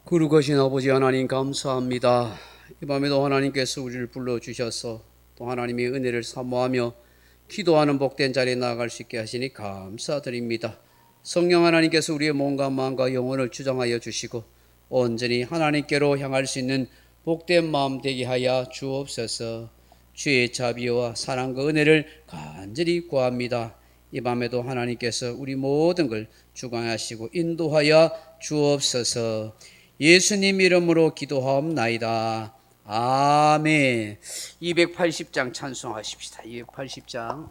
거룩하신 아버지 하나님 감사합니다. 이 밤에도 하나님께서 우리를 불러주셔서 또 하나님의 은혜를 사모하며 기도하는 복된 자리에 나아갈 수 있게 하시니 감사드립니다. 성령 하나님께서 우리의 몸과 마음과 영혼을 주장하여 주시고 온전히 하나님께로 향할 수 있는 복된 마음 되게 하여 주옵소서. 주의 자비와 사랑과 은혜를 간절히 구합니다. 이 밤에도 하나님께서 우리 모든 걸 주관하시고 인도하여 주옵소서. 예수님 이름으로 기도하옵나이다. 아멘. 280장 찬송하십시다. 280장.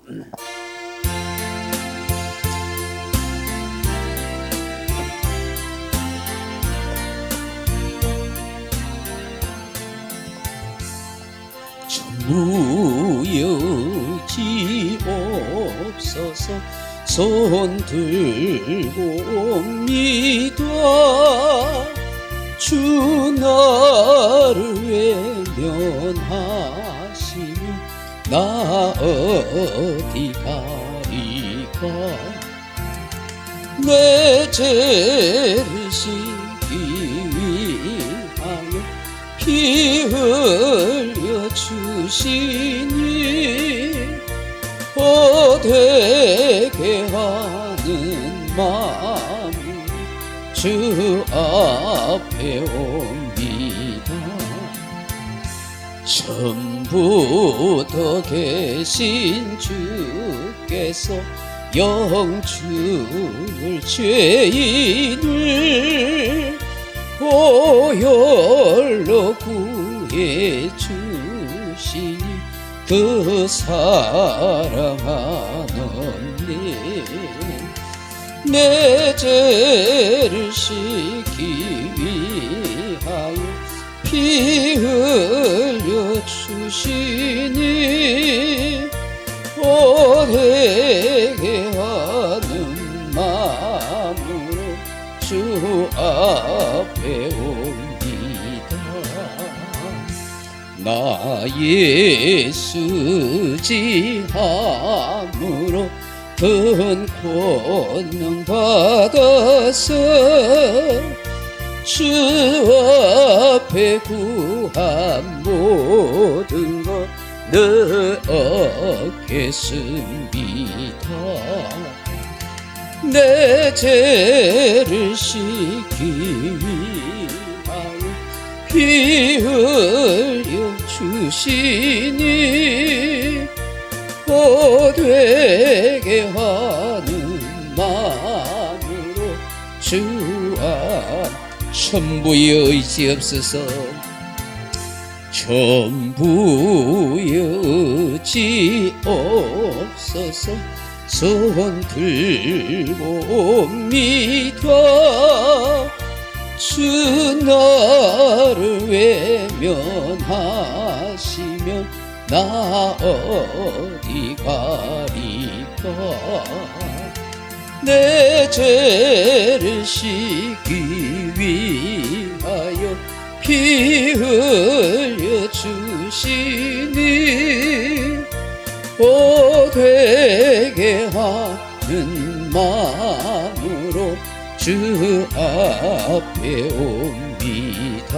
무여지옵소서. 손 들고 옵니다. 주 나를 외면하시니 나 어디 가리까. 내 죄를 씻기 위하여 피 흘려 주시니 보되게 하는 마음 주 앞에 옵니다. 처음부터 계신 주께서 영주를 죄인을 보혈로 구해 주시니 그 사랑하노니 내 죄를 씻기 위하여 피 흘려 주시니 보되게 하는 마음으로 주 앞에 옵니다. 나 예수 지함으로 큰 권능 받아서 주 앞에 구한 모든 것 늘 얻겠습니다. 내 죄를 씻기 위하여 피 흘려 주시니 보되게 하는 마음으로 주 앞 천부의 의지 없어서 전부의 의지 없어서 손 들고 옵니다. 주 나를 외면하시면 나 어디 가리까. 내 죄를 씻기 위하여 피 흘려 주시니 보되게 하는 마음으로 주 앞에 옵니다.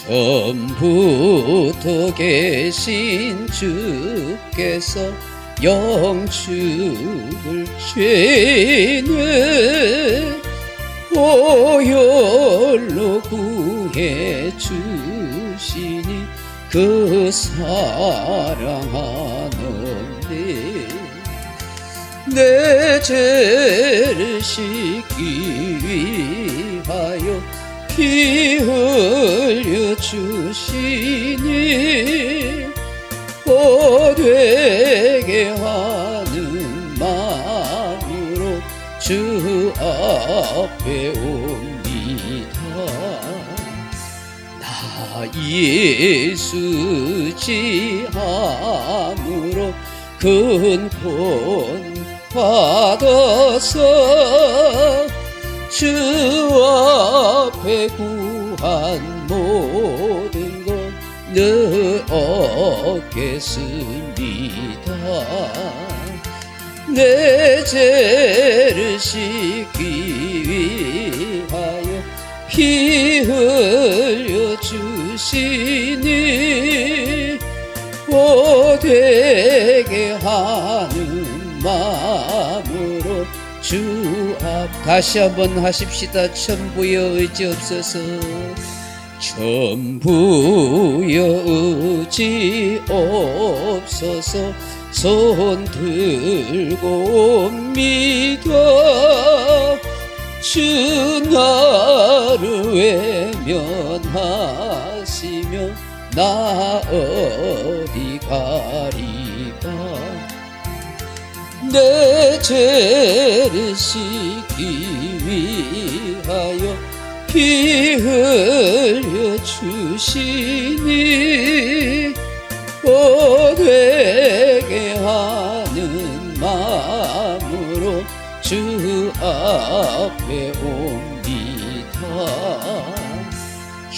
처음부터 계신 주께서 영주를 죄인을 보혈로 구해 주시니 그 사랑하노니 내 죄를 씻기 위하여 피 흘려 주시니 보되게 하는 마음으로 주 앞에 옵니다. 나 예수 지함으로 큰 권 받아서 주 앞에 구한 모든 것 늘 얻겠습니다. 내 죄를 씻기 위하여 피 흘려 주시니 보되게 하는 마음으로 주 앞 다시 한번 하십시다. 천부여 의지 없어서 천부여 의지 없어서 손 들고 옵니다. 주 나를 외면하시며 나 어디 가리까. 내 죄를 씻기 위하여 피 흘려 주시니 보되게 하는 마음으로 주 앞에 옵니다.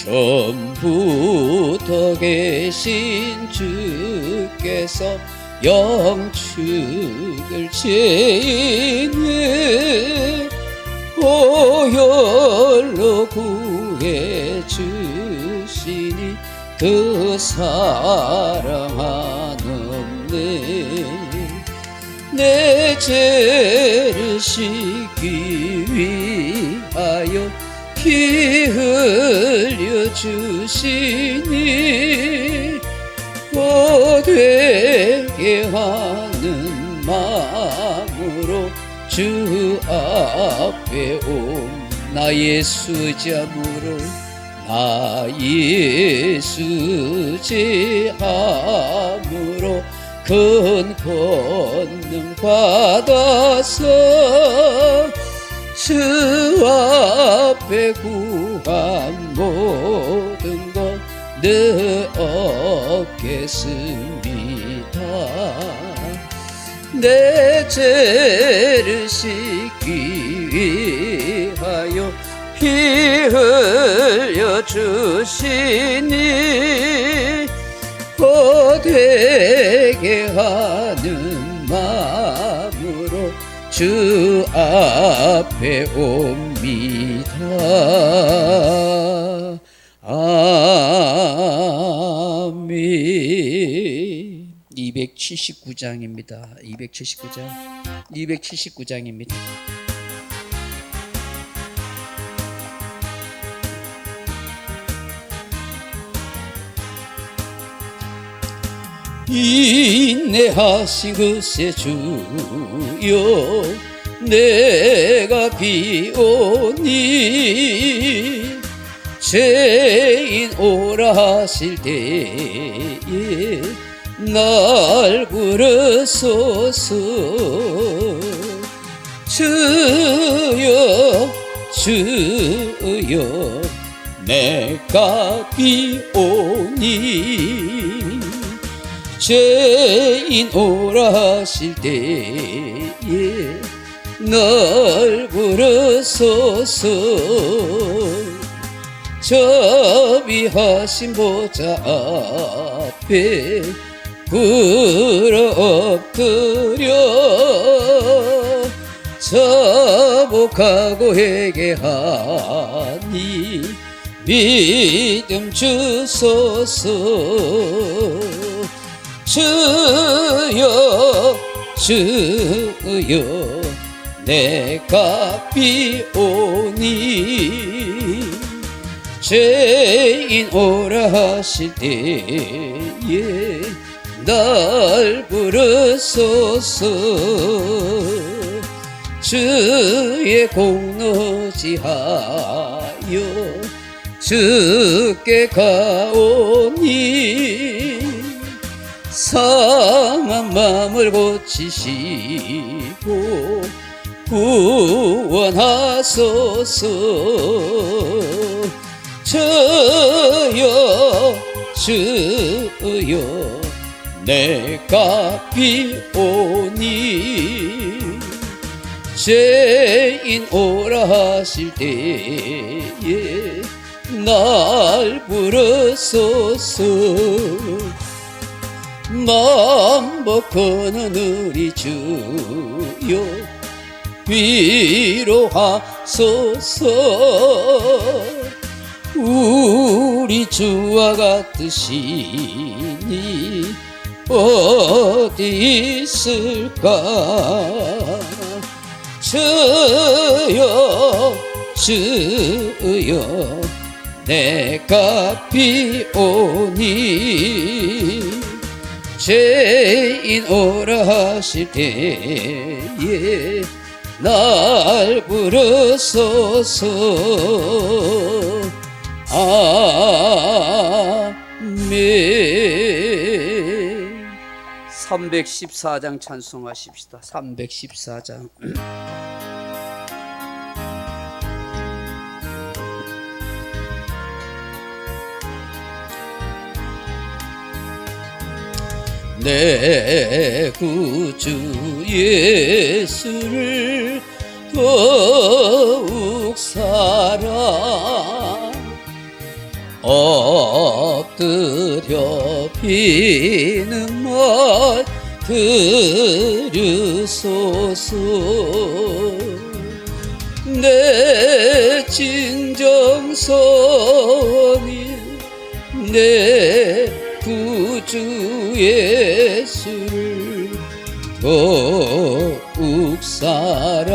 전부터 계신 주께서 영축을 죄인을 보혈로 구해 주시니 그 사랑 한없네. 내 죄를 씻기 위하여 피 흘려 주시니 보되게 하는 마음으로 주 앞에 옴. 나 예수 의지함으로 나 예수 의지함으로 큰 권능 받아서 주 앞에 구한 모든 것 늘 얻겠습니다. 내 죄를 씻기 위하여 피 흘려 주시니 보되게 하는 마음으로 주 앞에 옵니다. 아멘. 279장입니다. 279장입니다. 인내하신 그새 주여 내가 비오니 죄인 오라 하실 때에 날 부르소서. 주여 주여 내가 비오니 죄인 오라 하실 때에 날 부르소서. 자비하신 보좌 앞에 굴어 엎드려 자복하고 회개하니 믿음 주소서. 주여 주여 내가 비오니 죄인 오라 하실 때에 날 부르소서. 주의 공로지하여 주께 가오니 상한 마음을 고치시고 구원하소서. 주여 주여 내가 비오니 죄인 오라 하실 때에 날 부르소서. 마음 벗고는 우리 주여 위로하소서. 우리 주와 같으시니 어디 있을까. 주여 주여 내가 비오니 죄인 오라 하실 때에 날 부르소서. 아멘. 314장 찬송하십시다. 314장. 내 구주 예수를 더욱 사랑 엎드려 비는 말 들으소서. 내 진정성이 내 구주 예수를 더욱 사랑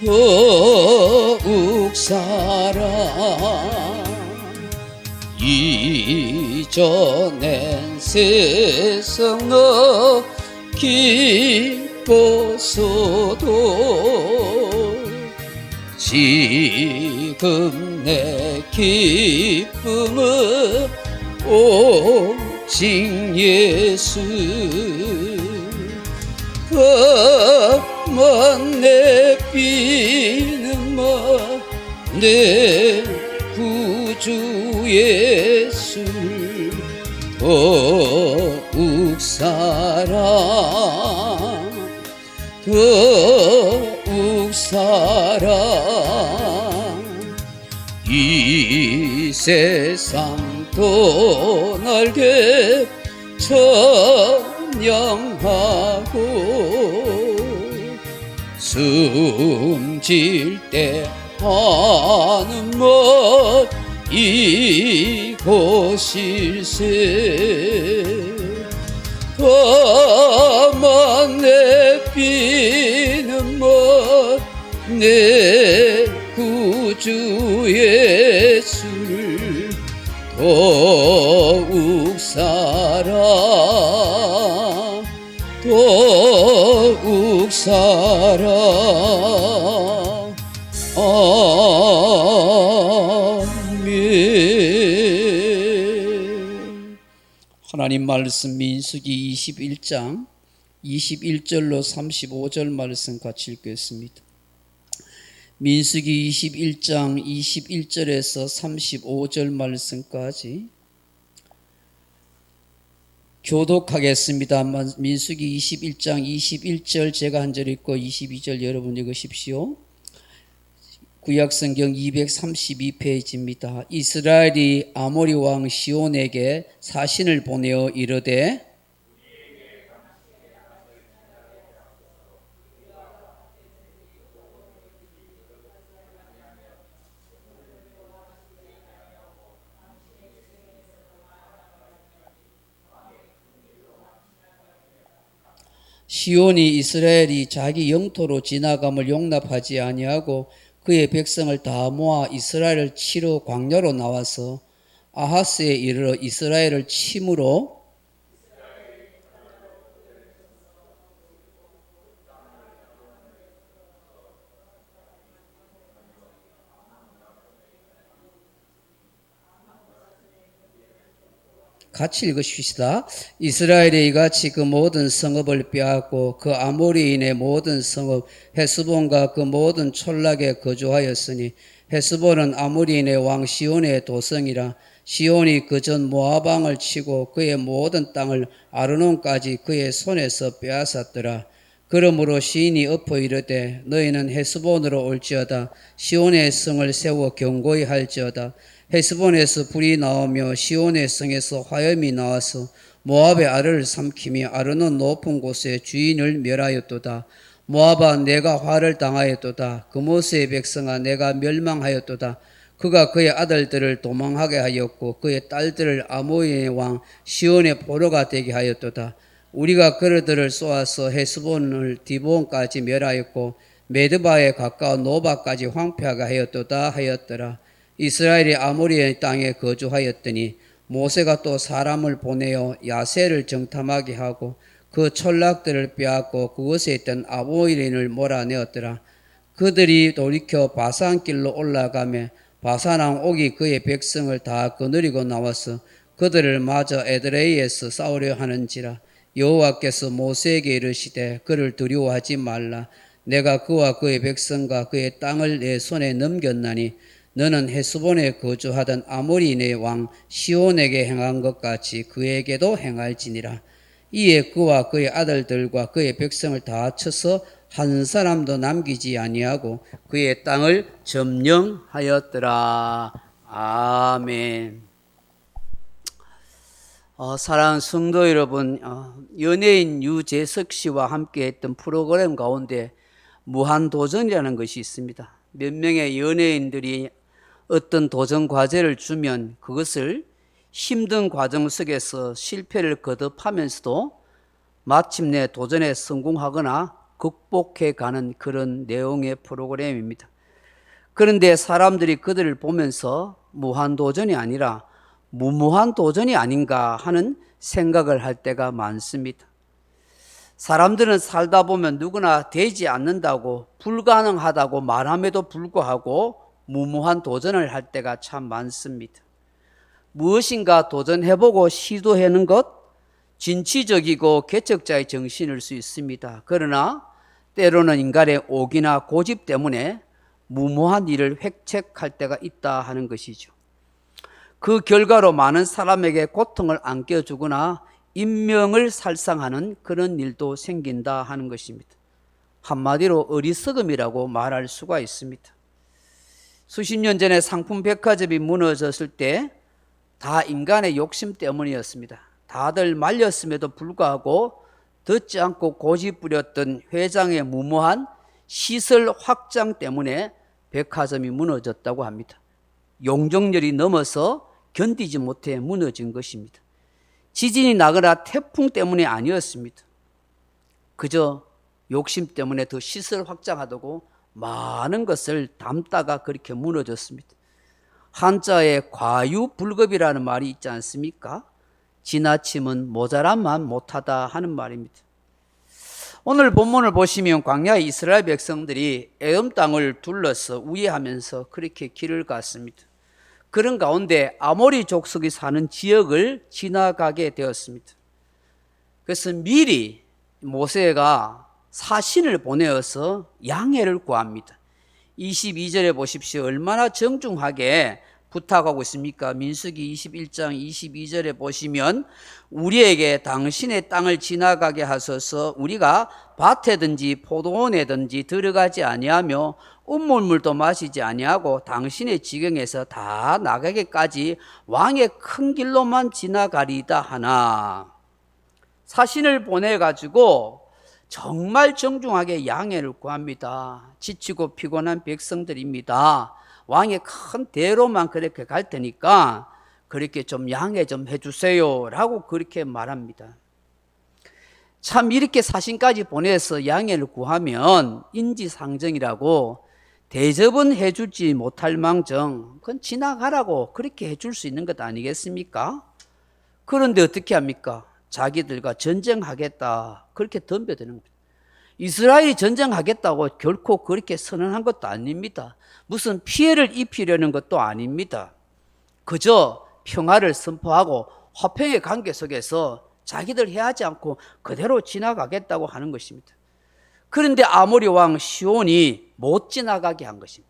더욱 사랑. 이전엔 세상 너 기뻐서도 지금 내 기쁨은 오직 예수. 그만 내 비는 내 구주 예수를 더욱 사랑 더욱 사랑. 이 세상 떠날게 찬양하고 숨질 때 하는 말 이것일세. 다만 내 비는 내 구주 예수를 더욱 사랑 더욱 사랑. 아멘. 하나님 말씀 민수기 21장 21절로 35절 말씀 같이 읽겠습니다. 민수기 21장 21절에서 35절 말씀까지 교독하겠습니다. 민수기 21장 21절 제가 한 절 읽고 22절 여러분 읽으십시오. 구약성경 232페이지입니다. 이스라엘이 아모리 왕 시온에게 사신을 보내어 이르되 시온이 이스라엘이 자기 영토로 지나감을 용납하지 아니하고 그의 백성을 다 모아 이스라엘을 치러 광야로 나와서 아하스에 이르러 이스라엘을 침으로 같이 읽으십시다. 이스라엘이 이같이 그 모든 성읍을 빼앗고 그 아모리인의 모든 성읍 헤스본과 그 모든 촌락에 거주하였으니 헤스본은 아모리인의 왕 시온의 도성이라. 시온이 그전 모압 왕을 치고 그의 모든 땅을 아르논까지 그의 손에서 빼앗았더라. 그러므로 시인이 엎어 이르되 너희는 헤스본으로 올지어다. 시온의 성을 세워 견고히 할지어다. 헤스본에서 불이 나오며 시온의 성에서 화염이 나와서 모압의 아르를 삼키며 아르논 높은 곳에 주인을 멸하였도다. 모압아 내가 화를 당하였도다. 그모스의 백성아 내가 멸망하였도다. 그가 그의 아들들을 도망하게 하였고 그의 딸들을 아모리의 왕 시온의 포로가 되게 하였도다. 우리가 그들을 쏘아서 헤스본을 디본까지 멸하였고 메드바에 가까운 노바까지 황폐하게 하였도다 하였더라. 이스라엘이 아모리의 땅에 거주하였더니 모세가 또 사람을 보내어 야세를 정탐하게 하고 그 촌락들을 빼앗고 그곳에 있던 아모리인을 몰아내었더라. 그들이 돌이켜 바산길로 올라가며 바산왕 옥이 그의 백성을 다 거느리고 나와서 그들을 마저 에드레이에서 싸우려 하는지라. 여호와께서 모세에게 이르시되 그를 두려워하지 말라. 내가 그와 그의 백성과 그의 땅을 내 손에 넘겼나니 너는 헤스본에 거주하던 아모리인의 왕 시온에게 행한 것 같이 그에게도 행할지니라. 이에 그와 그의 아들들과 그의 백성을 다 쳐서 한 사람도 남기지 아니하고 그의 땅을 점령하였더라. 아멘. 사랑하는 성도 여러분, 연예인 유재석 씨와 함께 했던 프로그램 가운데 무한도전이라는 것이 있습니다. 몇 명의 연예인들이 어떤 도전 과제를 주면 그것을 힘든 과정 속에서 실패를 거듭하면서도 마침내 도전에 성공하거나 극복해 가는 그런 내용의 프로그램입니다. 그런데 사람들이 그들을 보면서 무한도전이 아니라 무모한도전이 아닌가 하는 생각을 할 때가 많습니다. 사람들은 살다 보면 누구나 되지 않는다고 불가능하다고 말함에도 불구하고 무모한 도전을 할 때가 참 많습니다. 무엇인가 도전해보고 시도하는 것, 진취적이고 개척자의 정신일 수 있습니다. 그러나 때로는 인간의 오기나 고집 때문에 무모한 일을 획책할 때가 있다 하는 것이죠. 그 결과로 많은 사람에게 고통을 안겨주거나 인명을 살상하는 그런 일도 생긴다 하는 것입니다. 한마디로 어리석음이라고 말할 수가 있습니다. 수십 년 전에 상품 백화점이 무너졌을 때 다 인간의 욕심 때문이었습니다. 다들 말렸음에도 불구하고 듣지 않고 고집 부렸던 회장의 무모한 시설 확장 때문에 백화점이 무너졌다고 합니다. 용적률이 넘어서 견디지 못해 무너진 것입니다. 지진이 나거나 태풍 때문이 아니었습니다. 그저 욕심 때문에 더 시설 확장하다고 많은 것을 담다가 그렇게 무너졌습니다. 한자에 과유불급이라는 말이 있지 않습니까? 지나침은 모자란만 못하다 하는 말입니다. 오늘 본문을 보시면 광야의 이스라엘 백성들이 에돔 땅을 둘러서 우회하면서 그렇게 길을 갔습니다. 그런 가운데 아모리 족속이 사는 지역을 지나가게 되었습니다. 그래서 미리 모세가 사신을 보내어서 양해를 구합니다. 22절에 보십시오. 얼마나 정중하게 부탁하고 있습니까? 민수기 21장 22절에 보시면 우리에게 당신의 땅을 지나가게 하소서. 우리가 밭에든지 포도원에든지 들어가지 아니하며 음물물도 마시지 아니하고 당신의 지경에서 다 나가게까지 왕의 큰 길로만 지나가리다 하나. 사신을 보내가지고 정말 정중하게 양해를 구합니다. 지치고 피곤한 백성들입니다. 왕의 큰 대로만 그렇게 갈 테니까 그렇게 좀 양해 좀 해주세요 라고 그렇게 말합니다. 참 이렇게 사신까지 보내서 양해를 구하면 인지상정이라고 대접은 해주지 못할 망정 그건 지나가라고 그렇게 해줄 수 있는 것 아니겠습니까? 그런데 어떻게 합니까? 자기들과 전쟁하겠다 그렇게 덤벼드는 겁니다. 이스라엘이 전쟁하겠다고 결코 그렇게 선언한 것도 아닙니다. 무슨 피해를 입히려는 것도 아닙니다. 그저 평화를 선포하고 화평의 관계 속에서 자기들 해하지 않고 그대로 지나가겠다고 하는 것입니다. 그런데 아모리 왕 시온이 못 지나가게 한 것입니다.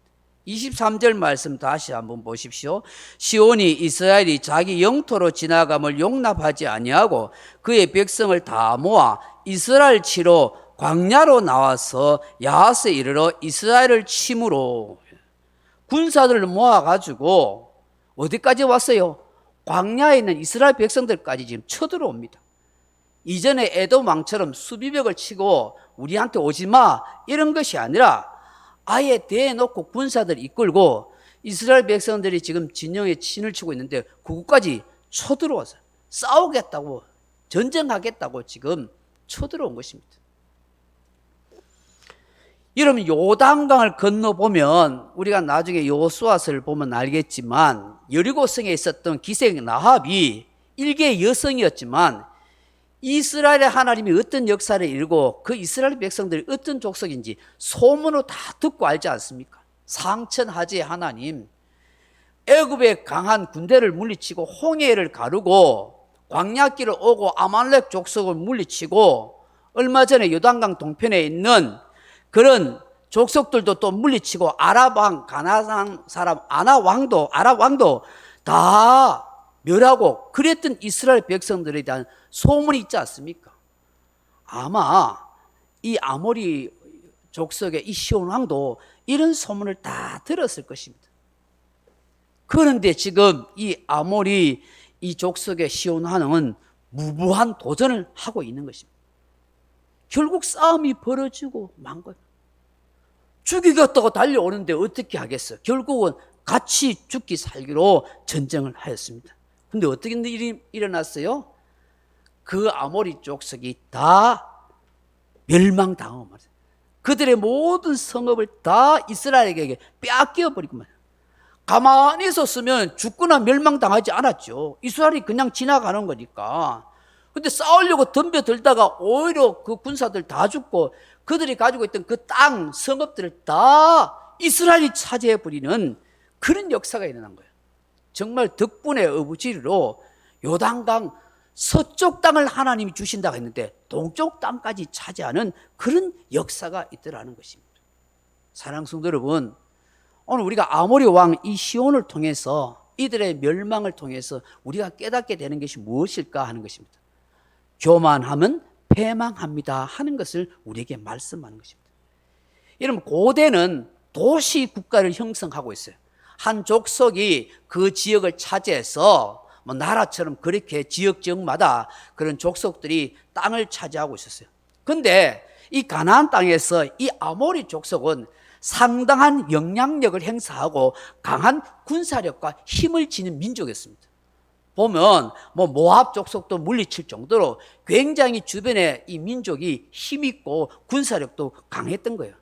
23절 말씀 다시 한번 보십시오. 시온이 이스라엘이 자기 영토로 지나감을 용납하지 아니하고 그의 백성을 다 모아 이스라엘 치러 광야로 나와서 야하스에 이르러 이스라엘을 침으로 군사들을 모아가지고 어디까지 왔어요? 광야에 있는 이스라엘 백성들까지 지금 쳐들어옵니다. 이전에 에돔 왕처럼 수비벽을 치고 우리한테 오지 마 이런 것이 아니라 아예 대놓고 군사들 이끌고 이스라엘 백성들이 지금 진영에 친을 치고 있는데 그곳까지 쳐들어와서 싸우겠다고 전쟁하겠다고 지금 쳐들어온 것입니다. 여러분 요단강을 건너보면 우리가 나중에 여호수아서를 보면 알겠지만 여리고성에 있었던 기생 나합이 일개의 여성이었지만 이스라엘의 하나님이 어떤 역사를 이루고 그 이스라엘 백성들이 어떤 족속인지 소문으로 다 듣고 알지 않습니까? 상천하지의 하나님, 애굽의 강한 군대를 물리치고 홍해를 가르고 광야길을 오고 아말렉 족속을 물리치고 얼마 전에 요단강 동편에 있는 그런 족속들도 또 물리치고 아랍 왕 가나안 사람 아랍 왕도 다 멸하고 그랬던 이스라엘 백성들에 대한 소문이 있지 않습니까? 아마 이 아모리 족속의 이 시온 왕도 이런 소문을 다 들었을 것입니다. 그런데 지금 이 아모리 이 족속의 시온 왕은 무모한 도전을 하고 있는 것입니다. 결국 싸움이 벌어지고 만 거예요. 죽이겠다고 달려오는데 어떻게 하겠어? 결국은 같이 죽기 살기로 전쟁을 하였습니다. 근데 어떻게 일이 일어났어요? 그 아모리 족속이 다 멸망당하고 말이에요. 그들의 모든 성읍을 다 이스라엘에게 빼앗겨버리고 말이에요. 가만히 있었으면 죽거나 멸망당하지 않았죠. 이스라엘이 그냥 지나가는 거니까. 근데 싸우려고 덤벼들다가 오히려 그 군사들 다 죽고 그들이 가지고 있던 그 땅, 성읍들을 다 이스라엘이 차지해버리는 그런 역사가 일어난 거예요. 정말 덕분에 어부지리로 요단강 서쪽 땅을 하나님이 주신다고 했는데 동쪽 땅까지 차지하는 그런 역사가 있더라는 것입니다. 사랑하는 성도 여러분, 오늘 우리가 아모리 왕 이 시온을 통해서 이들의 멸망을 통해서 우리가 깨닫게 되는 것이 무엇일까 하는 것입니다. 교만하면 패망합니다 하는 것을 우리에게 말씀하는 것입니다. 여러분 고대는 도시 국가를 형성하고 있어요. 한 족속이 그 지역을 차지해서 뭐 나라처럼 그렇게 지역마다 그런 족속들이 땅을 차지하고 있었어요. 그런데 이 가나안 땅에서 이 아모리 족속은 상당한 영향력을 행사하고 강한 군사력과 힘을 지닌 민족이었습니다. 보면 뭐 모압 족속도 물리칠 정도로 굉장히 주변에 이 민족이 힘있고 군사력도 강했던 거예요.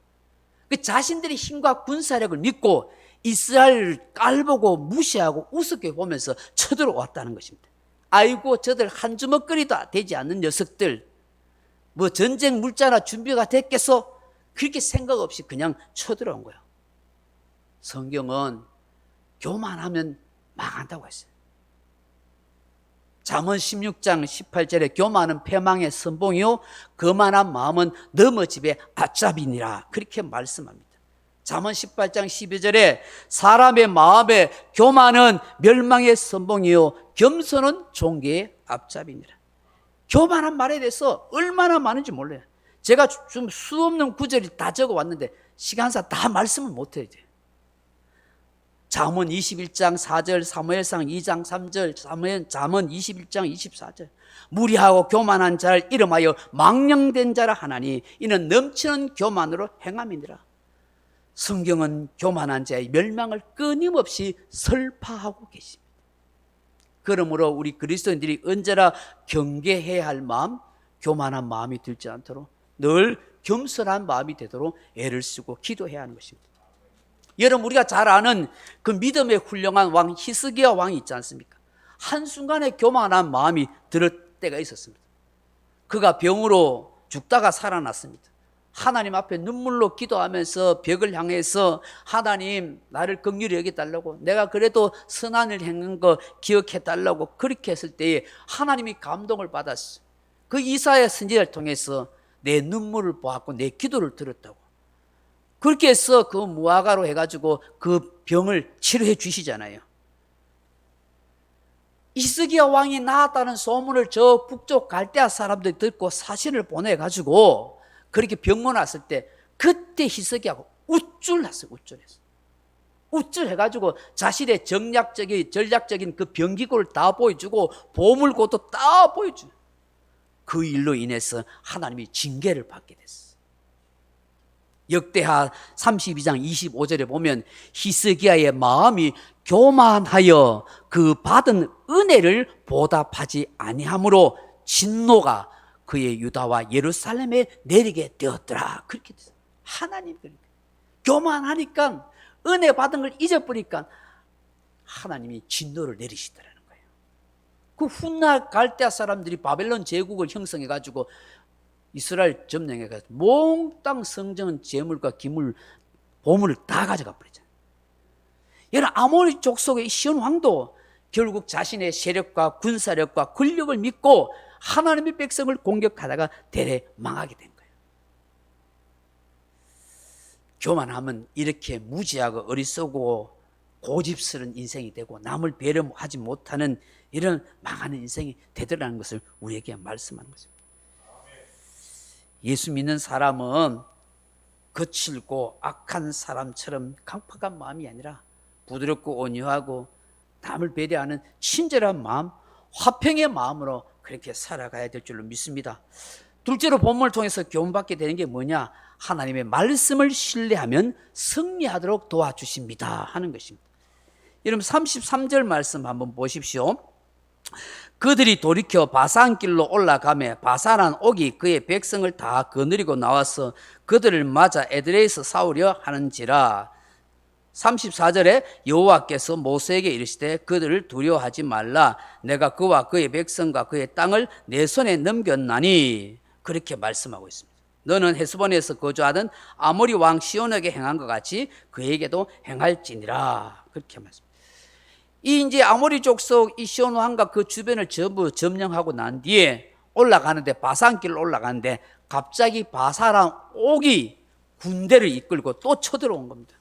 그 자신들의 힘과 군사력을 믿고 이스라엘을 깔보고 무시하고 우습게 보면서 쳐들어왔다는 것입니다. 아이고 저들 한 주먹거리도 되지 않는 녀석들, 뭐 전쟁 물자나 준비가 됐겠어? 그렇게 생각 없이 그냥 쳐들어온 거예요. 성경은 교만하면 망한다고 했어요. 잠언 16장 18절에 교만은 패망의 선봉이요 거만한 마음은 넘어집의 앞잡이니라 그렇게 말씀합니다. 잠언 18장 12절에 사람의 마음에 교만은 멸망의 선봉이요 겸손은 존귀의 앞잡이니라. 교만한 말에 대해서 얼마나 많은지 몰라요. 제가 좀 수없는 구절을 다 적어왔는데 시간상 다 말씀을 못해요. 잠언 21장 4절, 사무엘상 2장 3절, 잠언 21장 24절. 무리하고 교만한 자를 이름하여 망령된 자라 하나니 이는 넘치는 교만으로 행함이니라. 성경은 교만한 자의 멸망을 끊임없이 설파하고 계십니다. 그러므로 우리 그리스도인들이 언제나 경계해야 할 마음, 교만한 마음이 들지 않도록 늘 겸손한 마음이 되도록 애를 쓰고 기도해야 하는 것입니다. 여러분 우리가 잘 아는 그 믿음의 훌륭한 왕 히스기야 왕이 있지 않습니까? 한순간에 교만한 마음이 들 때가 있었습니다. 그가 병으로 죽다가 살아났습니다. 하나님 앞에 눈물로 기도하면서 벽을 향해서 하나님 나를 긍휼히 여겨달라고, 내가 그래도 선한 일 행한 거 기억해달라고 그렇게 했을 때에 하나님이 감동을 받았어요. 그 이사야 선지자를 통해서 내 눈물을 보았고 내 기도를 들었다고. 그렇게 해서 그 무화과로 해가지고 그 병을 치료해 주시잖아요. 히스기야 왕이 나았다는 소문을 저 북쪽 갈대아 사람들이 듣고 사신을 보내가지고 그렇게 병문 왔을 때 그때 히스기야가 우쭐났어요. 우쭐해가지고 자신의 전략적인 그 병기구를 다 보여주고 보물고도 다 보여줘요. 그 일로 인해서 하나님이 징계를 받게 됐어요. 역대하 32장 25절에 보면 히스기야의 마음이 교만하여 그 받은 은혜를 보답하지 아니함으로 진노가 그의 유다와 예루살렘에 내리게 되었더라. 그렇게 됐어요. 하나님 교만하니까 은혜 받은 걸 잊어버리니까 하나님이 진노를 내리시더라는 거예요. 그 훗날 갈대아 사람들이 바벨론 제국을 형성해가지고 이스라엘 점령해가지고 몽땅 성전 재물과 기물 보물을 다 가져가 버리잖아요. 여러분 아모리 족속의 시온 왕도 결국 자신의 세력과 군사력과 권력을 믿고 하나님의 백성을 공격하다가 대래 망하게 된 거예요. 교만하면 이렇게 무지하고 어리석고 고집스러운 인생이 되고 남을 배려하지 못하는 이런 망하는 인생이 되더라는 것을 우리에게 말씀하는 거죠. 예수 믿는 사람은 거칠고 악한 사람처럼 강팍한 마음이 아니라 부드럽고 온유하고 남을 배려하는 친절한 마음, 화평의 마음으로 그렇게 살아가야 될 줄로 믿습니다. 둘째로 본문을 통해서 교훈받게 되는 게 뭐냐? 하나님의 말씀을 신뢰하면 승리하도록 도와주십니다 하는 것입니다. 여러분 33절 말씀 한번 보십시오. 그들이 돌이켜 바산길로 올라가매 바산한 옥이 그의 백성을 다 거느리고 나와서 그들을 맞아 에드레에서 싸우려 하는지라. 34절에 여호와께서 모세에게 이르시되 그들을 두려워하지 말라. 내가 그와 그의 백성과 그의 땅을 내 손에 넘겼나니. 그렇게 말씀하고 있습니다. 너는 헤스본에서 거주하던 아모리 왕 시온에게 행한 것 같이 그에게도 행할지니라. 그렇게 말씀합니다. 이 이제 아모리 족속 이 시온 왕과 그 주변을 전부 점령하고 난 뒤에 올라가는데 바산길로 올라가는데 갑자기 바사란 옥이 군대를 이끌고 또 쳐들어온 겁니다.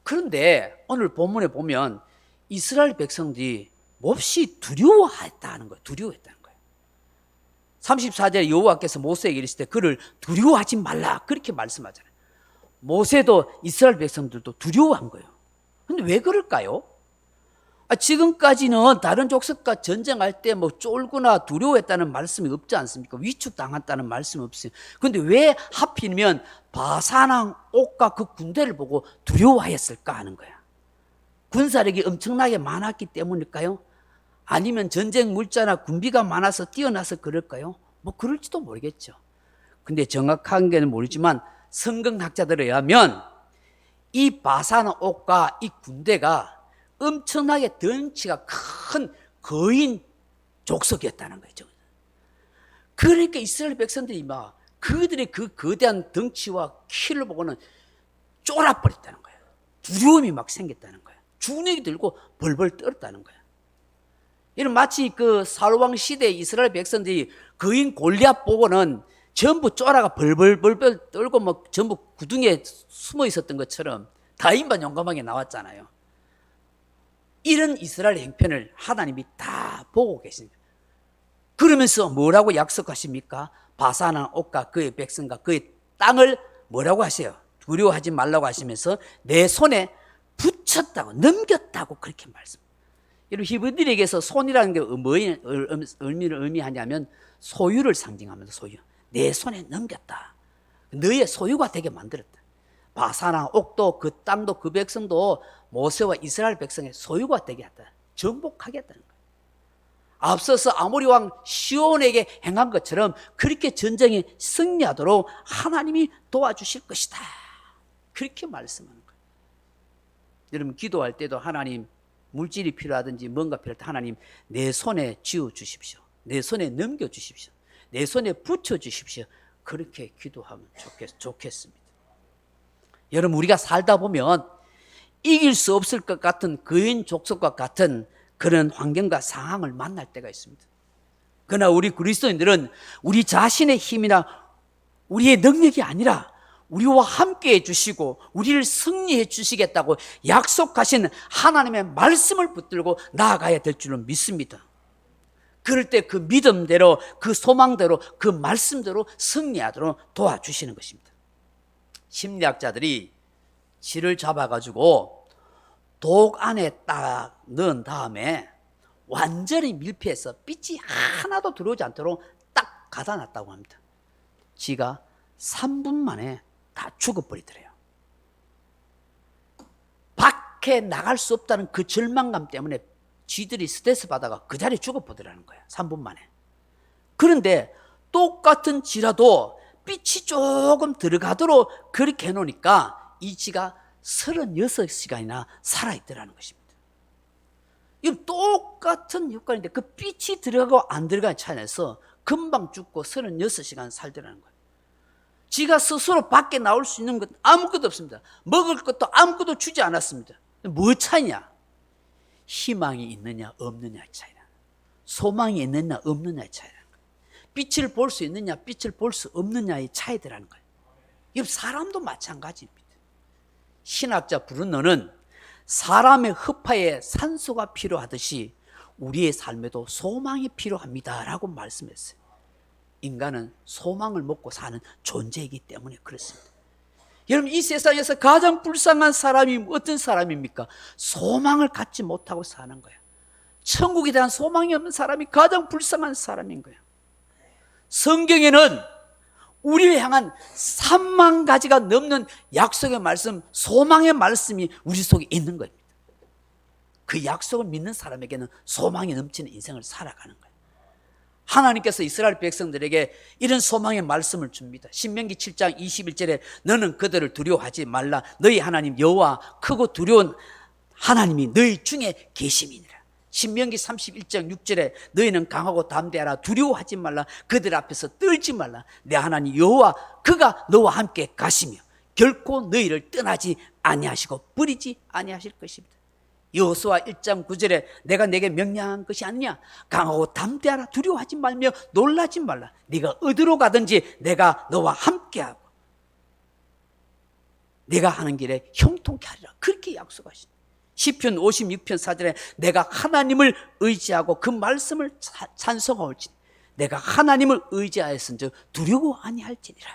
그런데 오늘 본문에 보면 이스라엘 백성들이 몹시 두려워했다는 거예요. 두려워했다는 거예요. 34절에 여호와께서 모세에게 이르시되 그를 두려워하지 말라. 그렇게 말씀하잖아요. 모세도 이스라엘 백성들도 두려워한 거예요. 근데 왜 그럴까요? 지금까지는 다른 족속과 전쟁할 때 뭐 쫄거나 두려워했다는 말씀이 없지 않습니까? 위축당했다는 말씀이 없어요. 그런데 왜 하필이면 바산왕 옥과 그 군대를 보고 두려워하였을까 하는 거야. 군사력이 엄청나게 많았기 때문일까요? 아니면 전쟁 물자나 군비가 많아서 뛰어나서 그럴까요? 뭐 그럴지도 모르겠죠. 근데 정확한 게는 모르지만 성경학자들에 의하면 이 바산 옥과 이 군대가 엄청나게 덩치가 큰 거인 족속이었다는 거죠. 그러니까 이스라엘 백성들이 막 그들의 그 거대한 덩치와 키를 보고는 쫄아버렸다는 거예요. 두려움이 막 생겼다는 거예요. 주눅이 들고 벌벌 떨었다는 거예요. 이런 마치 그 사울왕 시대 이스라엘 백성들이 거인 골리앗 보고는 전부 쫄아가 벌벌 떨고 막 전부 구덩이에 숨어 있었던 것처럼 다윗만 용감하게 나왔잖아요. 이런 이스라엘 형편을 하나님이 다 보고 계십니다. 그러면서 뭐라고 약속하십니까? 바산한 옥과 그의 백성과 그의 땅을 뭐라고 하세요? 두려워하지 말라고 하시면서 내 손에 붙였다고 넘겼다고 그렇게 말씀합니다. 여러분 히브리들에게서 손이라는 게 뭐의 의미를 의미하냐면 소유를 상징하면서 소유. 내 손에 넘겼다. 너의 소유가 되게 만들었다. 바산한 옥도 그 땅도 그 백성도 모세와 이스라엘 백성의 소유가 되게 했다. 정복하겠다는 거예요. 앞서서 아모리 왕 시온에게 행한 것처럼 그렇게 전쟁에 승리하도록 하나님이 도와주실 것이다. 그렇게 말씀하는 거예요. 여러분 기도할 때도 하나님 물질이 필요하든지 뭔가 필요할 때 하나님 내 손에 쥐어 주십시오. 내 손에 넘겨 주십시오. 내 손에 붙여 주십시오. 그렇게 기도하면 좋겠습니다. 여러분 우리가 살다 보면 이길 수 없을 것 같은 거인 족속과 같은 그런 환경과 상황을 만날 때가 있습니다. 그러나 우리 그리스도인들은 우리 자신의 힘이나 우리의 능력이 아니라 우리와 함께 해주시고 우리를 승리해 주시겠다고 약속하신 하나님의 말씀을 붙들고 나아가야 될 줄은 믿습니다. 그럴 때 그 믿음대로 그 소망대로 그 말씀대로 승리하도록 도와주시는 것입니다. 심리학자들이 쥐를 잡아가지고 독 안에 딱 넣은 다음에 완전히 밀폐해서 빛이 하나도 들어오지 않도록 딱 딱 가다 놨다고 합니다. 지가 3분 만에 다 죽어버리더래요. 밖에 나갈 수 없다는 그 절망감 때문에 쥐들이 스트레스 받아가 그 자리에 죽어버리라는 거야. 3분 만에. 그런데 똑같은 쥐라도 빛이 조금 들어가도록 그렇게 해놓으니까 이 쥐가 36시간이나 살아있더라는 것입니다. 이건 똑같은 효과인데 그 빛이 들어가고 안 들어가는 차이에서 금방 죽고 36시간 살더라는 거예요. 지가 스스로 밖에 나올 수 있는 것 아무것도 없습니다. 먹을 것도 아무것도 주지 않았습니다. 뭐 차이냐? 희망이 있느냐 없느냐의 차이라. 소망이 있느냐 없느냐의 차이라는 거예요. 빛을 볼 수 있느냐 빛을 볼 수 없느냐의 차이더라는 거예요. 이 사람도 마찬가지입니다. 신학자 브루너는 사람의 허파에 산소가 필요하듯이 우리의 삶에도 소망이 필요합니다 라고 말씀했어요. 인간은 소망을 먹고 사는 존재이기 때문에 그렇습니다. 여러분, 이 세상에서 가장 불쌍한 사람이 어떤 사람입니까? 소망을 갖지 못하고 사는 거예요. 천국에 대한 소망이 없는 사람이 가장 불쌍한 사람인 거예요. 성경에는 우리를 향한 3만 가지가 넘는 약속의 말씀, 소망의 말씀이 우리 속에 있는 겁니다. 그 약속을 믿는 사람에게는 소망이 넘치는 인생을 살아가는 거예요. 하나님께서 이스라엘 백성들에게 이런 소망의 말씀을 줍니다. 신명기 7장 21절에 너는 그들을 두려워하지 말라. 너희 하나님 여호와 크고 두려운 하나님이 너희 중에 계심이니라. 신명기 31장 6절에 너희는 강하고 담대하라. 두려워하지 말라. 그들 앞에서 떨지 말라. 내 하나님 여호와 그가 너와 함께 가시며 결코 너희를 떠나지 아니하시고 버리지 아니하실 것입니다. 여호수아 1장 9절에 내가 내게 명령한 것이 아니냐. 강하고 담대하라. 두려워하지 말며 놀라지 말라. 네가 어디로 가든지 내가 너와 함께하고 내가 하는 길에 형통케 하리라. 그렇게 약속하신 시편 56편 4절에 내가 하나님을 의지하고 그 말씀을 찬송하올지니 내가 하나님을 의지하였은즉 두려워 아니할지니라.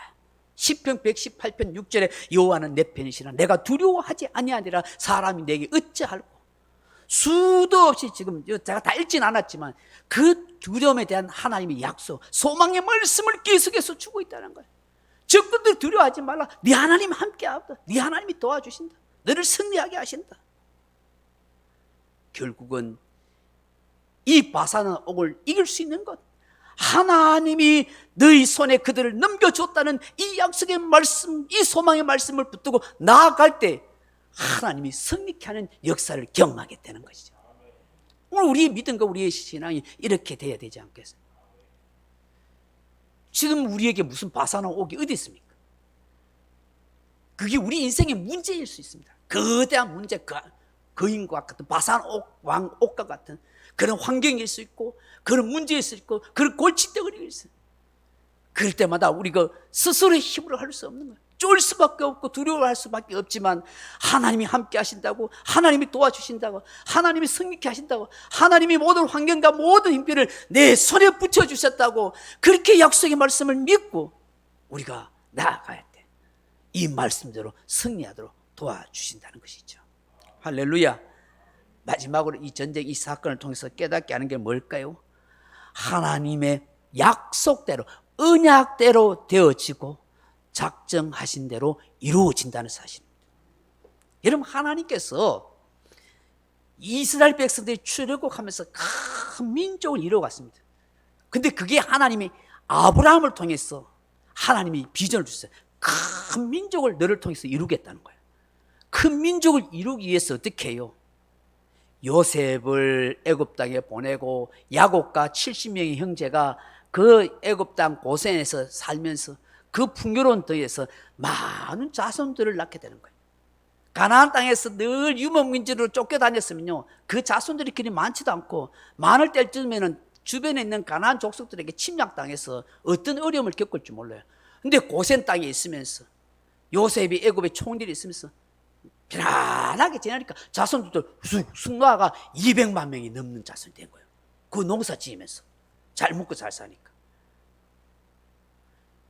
시편 118편 6절에 여호와는 내 편이시라. 내가 두려워하지 아니하니라. 사람이 내게 어찌할꼬. 수도 없이 지금 제가 다 읽진 않았지만 그 두려움에 대한 하나님의 약속, 소망의 말씀을 계속해서 주고 있다는 거예요. 적군들 두려워하지 말라. 네 하나님 함께하다. 네 하나님이 도와주신다. 너를 승리하게 하신다. 결국은 이 바산한 옥을 이길 수 있는 것, 하나님이 너희 손에 그들을 넘겨줬다는 이 약속의 말씀, 이 소망의 말씀을 붙들고 나아갈 때 하나님이 승리케 하는 역사를 경험하게 되는 것이죠. 오늘 우리의 믿음과 우리의 신앙이 이렇게 돼야 되지 않겠어요? 지금 우리에게 무슨 바산한 옥이 어디 있습니까? 그게 우리 인생의 문제일 수 있습니다. 거대한 문제, 거인과 같은 바산 옥과 같은 그런 환경일 수 있고 그런 문제일 수 있고 그런 골칫덩어리일 수 있어요. 그럴 때마다 우리가 스스로의 힘으로 할 수 없는 거예요. 쫄 수밖에 없고 두려워할 수밖에 없지만 하나님이 함께 하신다고, 하나님이 도와주신다고, 하나님이 승리케 하신다고, 하나님이 모든 환경과 모든 힘들을 내 손에 붙여주셨다고 그렇게 약속의 말씀을 믿고 우리가 나아가야 돼. 이 말씀대로 승리하도록 도와주신다는 것이죠. 할렐루야. 마지막으로 이 전쟁, 이 사건을 통해서 깨닫게 하는 게 뭘까요? 하나님의 약속대로, 언약대로 되어지고 작정하신 대로 이루어진다는 사실입니다. 여러분, 하나님께서 이스라엘 백성들이 출애굽하면서 큰 민족을 이루어갔습니다. 근데 그게 하나님이 아브라함을 통해서 하나님이 비전을 주셨어요. 큰 민족을 너를 통해서 이루겠다는 거예요. 큰 민족을 이루기 위해서 어떻게 해요? 요셉을 애굽 땅에 보내고 야곱과 70명의 형제가 그 애굽 땅 고센에서 살면서 그 풍요로운 터에서 많은 자손들을 낳게 되는 거예요. 가나안 땅에서 늘 유목민주로 쫓겨다녔으면요, 그 자손들이 그리 많지도 않고 많을 때쯤에는 주변에 있는 가나안 족속들에게 침략당해서 어떤 어려움을 겪을지 몰라요. 근데 고센 땅에 있으면서 요셉이 애굽에 총리를 있으면서 편안하게 지내니까 자손들도 쑥 나아가 200만 명이 넘는 자손이 된 거예요. 그 농사 지으면서 잘 먹고 잘 사니까.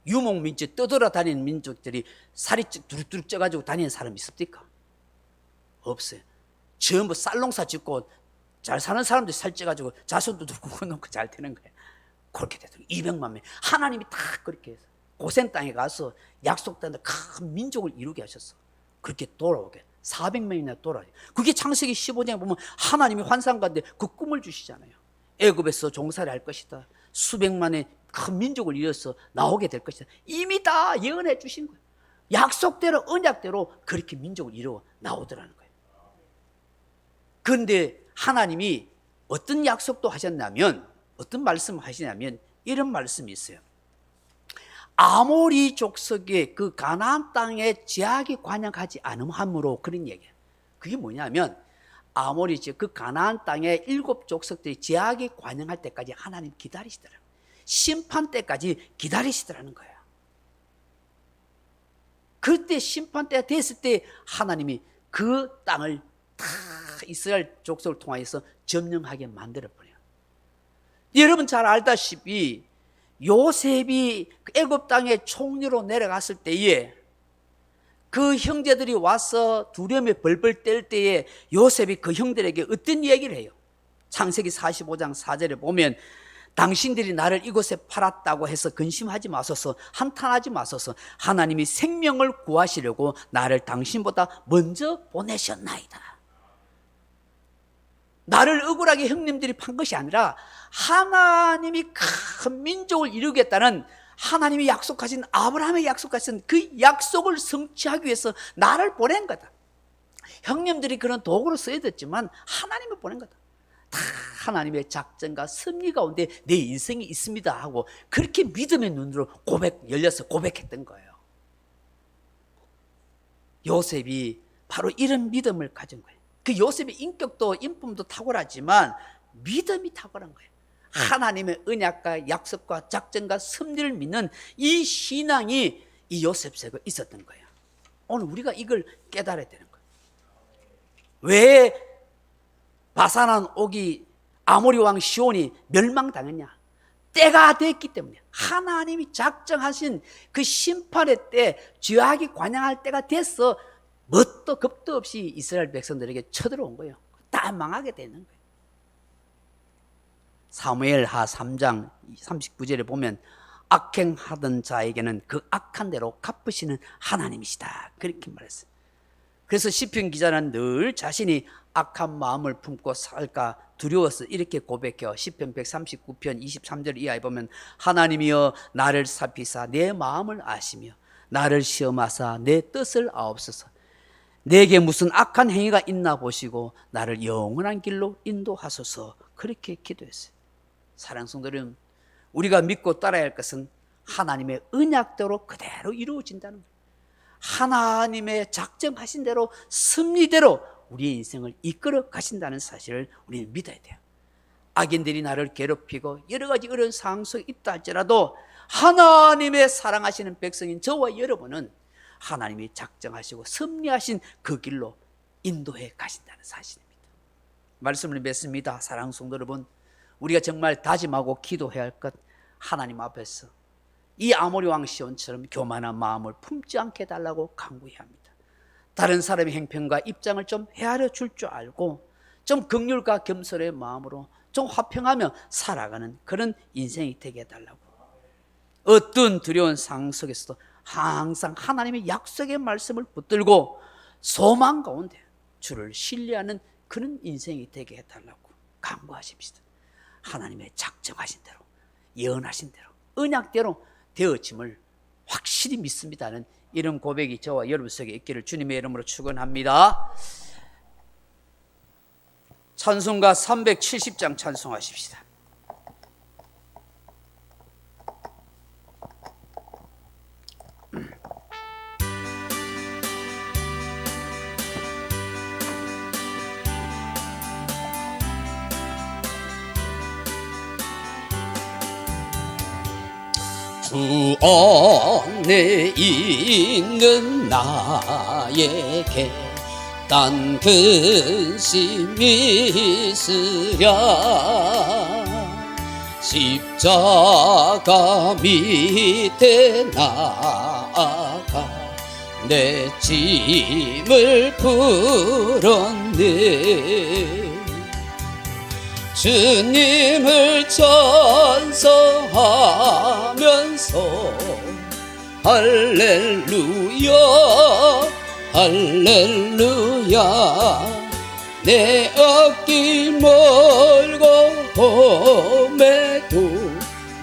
유목민족 떠돌아다니는 민족들이 살이 두룩두룩 쪄가지고 다니는 사람이 있습니까? 없어요. 전부 쌀농사 짓고 잘 사는 사람들이 살쪄가지고 자손도 두고 놓고 잘 되는 거예요. 그렇게 되더라고요. 200만 명. 하나님이 다 그렇게 해서 고센 땅에 가서 약속 땅에 큰 민족을 이루게 하셨어. 그렇게 돌아오게 400명이나 돌아와요. 그게 창세기 15장에 보면 하나님이 환상 가운데 그 꿈을 주시잖아요. 애굽에서 종살이 할 것이다. 수백만의 큰 민족을 이뤄서 나오게 될 것이다. 이미 다 예언해 주신 거예요. 약속대로 언약대로 그렇게 민족을 이루어 나오더라는 거예요. 그런데 하나님이 어떤 약속도 하셨냐면, 어떤 말씀을 하시냐면 이런 말씀이 있어요. 아모리 족속의 그 가나안 땅에 제약이 관영하지 않음으로, 그런 얘기예요. 그게 뭐냐면 아모리 즉 그 가나안 땅에 7 족속들이 제약이 관영할 때까지 하나님 기다리시더라고요. 심판 때까지 기다리시더라는 거예요. 그때 심판 때가 됐을 때 하나님이 그 땅을 다 이스라엘 족속을 통하여서 점령하게 만들어버려요. 여러분 잘 알다시피 요셉이 애굽 땅에 총리로 내려갔을 때에 그 형제들이 와서 두려움에 벌벌 뗄 때에 요셉이 그 형들에게 어떤 얘기를 해요? 창세기 45장 4절에 보면 당신들이 나를 이곳에 팔았다고 해서 근심하지 마소서, 한탄하지 마소서. 하나님이 생명을 구하시려고 나를 당신보다 먼저 보내셨나이다. 나를 억울하게 형님들이 판 것이 아니라 하나님이 큰 민족을 이루겠다는 하나님이 약속하신, 아브라함의 약속하신 그 약속을 성취하기 위해서 나를 보낸 거다. 형님들이 그런 도구로 쓰여졌지만 하나님을 보낸 거다. 다 하나님의 작전과 섭리 가운데 내 인생이 있습니다 하고 그렇게 믿음의 눈으로 열려서 고백했던 거예요. 요셉이 바로 이런 믿음을 가진 거예요. 그 요셉의 인격도 인품도 탁월하지만 믿음이 탁월한 거예요. 하나님의 언약과 약속과 작전과 섭리를 믿는 이 신앙이 이 요셉 속에 있었던 거예요. 오늘 우리가 이걸 깨달아야 되는 거예요. 왜 바산한 옥이 아모리 왕 시온이 멸망당했냐? 때가 됐기 때문에, 하나님이 작정하신 그 심판의 때, 죄악이 관영할 때가 됐어 뭣도 겁도 없이 이스라엘 백성들에게 쳐들어온 거예요. 다 망하게 되는 거예요. 사무엘하 3장 39절에 보면 악행하던 자에게는 그 악한 대로 갚으시는 하나님이시다, 그렇게 말했어요. 그래서 시편 기자는 늘 자신이 악한 마음을 품고 살까 두려워서 이렇게 고백해요. 시편 139편 23절 이하에 보면 하나님이여 나를 살피사 내 마음을 아시며 나를 시험하사 내 뜻을 아옵소서. 내게 무슨 악한 행위가 있나 보시고 나를 영원한 길로 인도하소서, 그렇게 기도했어요. 사랑하는 성도 여러분, 우리가 믿고 따라야 할 것은 하나님의 언약대로 그대로 이루어진다는 거예요. 하나님의 작정하신 대로 섭리대로 우리의 인생을 이끌어 가신다는 사실을 우리는 믿어야 돼요. 악인들이 나를 괴롭히고 여러 가지 어려운 상황 속에 있다 할지라도 하나님의 사랑하시는 백성인 저와 여러분은 하나님이 작정하시고 섭리하신 그 길로 인도해 가신다는 사실입니다. 말씀을 맺습니다. 사랑하는 성도 여러분, 우리가 정말 다짐하고 기도해야 할 것, 하나님 앞에서 이 아모리 왕 시온처럼 교만한 마음을 품지 않게 해달라고 간구해야 합니다. 다른 사람의 행편과 입장을 좀 헤아려 줄 줄 알고 좀 긍휼과 겸손의 마음으로 좀 화평하며 살아가는 그런 인생이 되게 해달라고, 어떤 두려운 상황 속에서도 항상 하나님의 약속의 말씀을 붙들고 소망 가운데 주를 신뢰하는 그런 인생이 되게 해달라고 간구하십시다. 하나님의 작정하신 대로, 예언하신 대로, 언약대로 되어짐을 확실히 믿습니다는 이런 고백이 저와 여러분 속에 있기를 주님의 이름으로 축원합니다. 찬송가 370장 찬송하십시다. 주 안에 있는 나에게 딴 근심이 있으랴 십자가 밑에 나아가 내 짐을 풀었네. 주님을 찬송하면서 할렐루야 할렐루야 내 앞길 멀고 험해도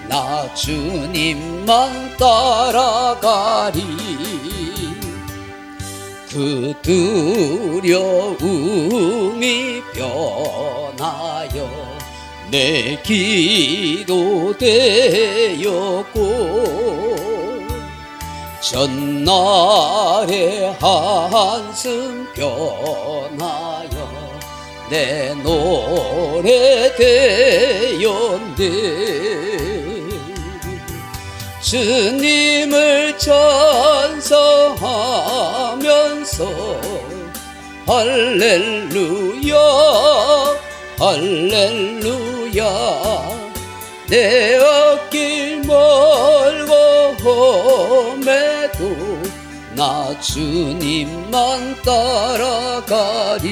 나 주님만 따라가리 그 두려움이 변하여 내 기도 되었고 전날의 한숨 변하여 내 노래 되었네 주님을 찬송하면서 할렐루야 할렐루야 내 앞길 멀고 험해도 나 주님만 따라가리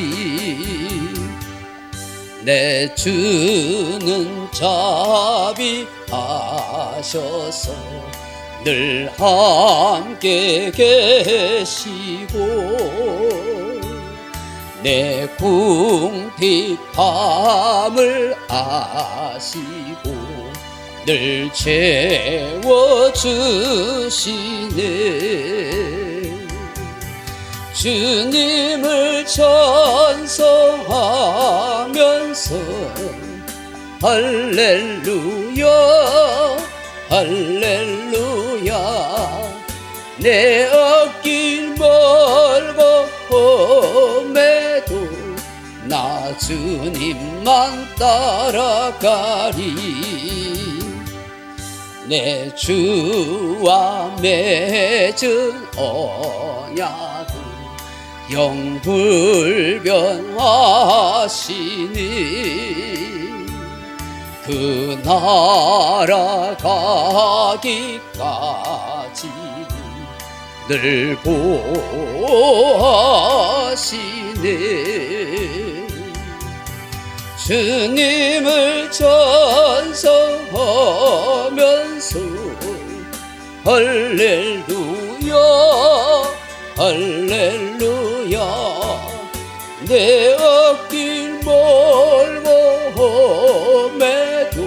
내 주는 자비하셔서 늘 함께 계시고 내 궁핍함을 아시고 늘 채워주시네 주님을 찬송하면서 할렐루야 할렐루야 내 앞길 멀고 험해도 나 주님만 따라가리 내 주와 맺은 언약은 영불변하시니 그 나라 가기까지 늘 보호하시네 주님을 찬송하면서 할렐루야 할렐루야 내 앞길 멀고 험해도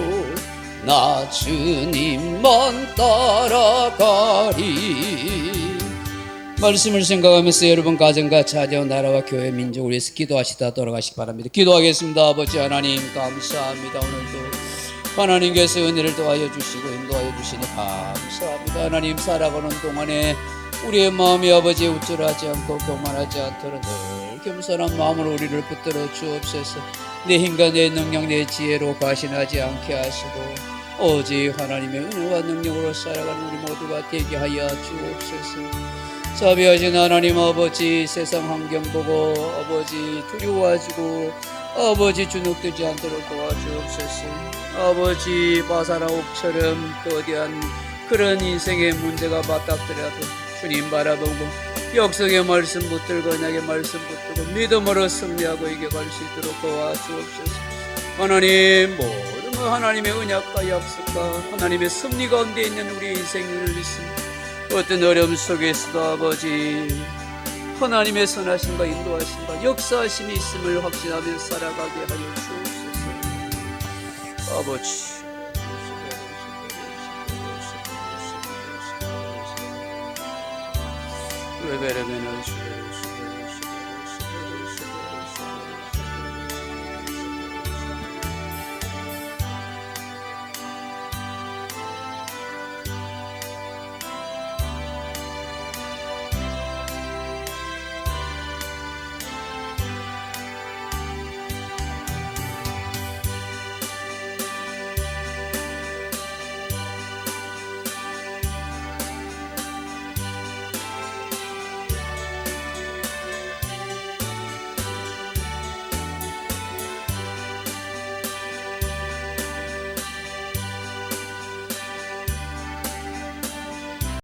나 주님만 따라가리 말씀을 생각하면서 여러분 가정과 자녀 나라와 교회 민족을 위해서 기도하시다 돌아가시기 바랍니다. 기도하겠습니다. 아버지 하나님 감사합니다. 오늘도 하나님께서 은혜를 도와여 주시고 인도하여 주시니 감사합니다. 하나님 살아가는 동안에 우리의 마음이 아버지 우쭐하지 않고 교만하지 않도록 늘 겸손한 마음으로 우리를 붙들어 주옵소서. 내 힘과 내 능력 내 지혜로 과신하지 않게 하시고 오직 하나님의 은혜와 능력으로 살아가는 우리 모두가 되게 하여 주옵소서. 자비하신 하나님 아버지 세상 환경 보고 아버지 두려워하시고 아버지 주눅들지 않도록 도와주옵소서. 아버지 바사라옥처럼 거대한 그런 인생의 문제가 맞닥뜨려도 주님 바라보고 역성의 말씀 붙들고 언약의 말씀 붙들고 믿음으로 승리하고 이겨갈 수 있도록 도와주옵소서. 하나님 모든 하나님의 언약과 약속과 하나님의 섭리 가운데 있는 우리 인생을 믿습니다. 어떤 어려움 속에서도 아버지 하나님의 선하심과 인도하심과 역사하심이 있음을 확신하며 살아가게 하여 주옵소서. 아버지 레벨에는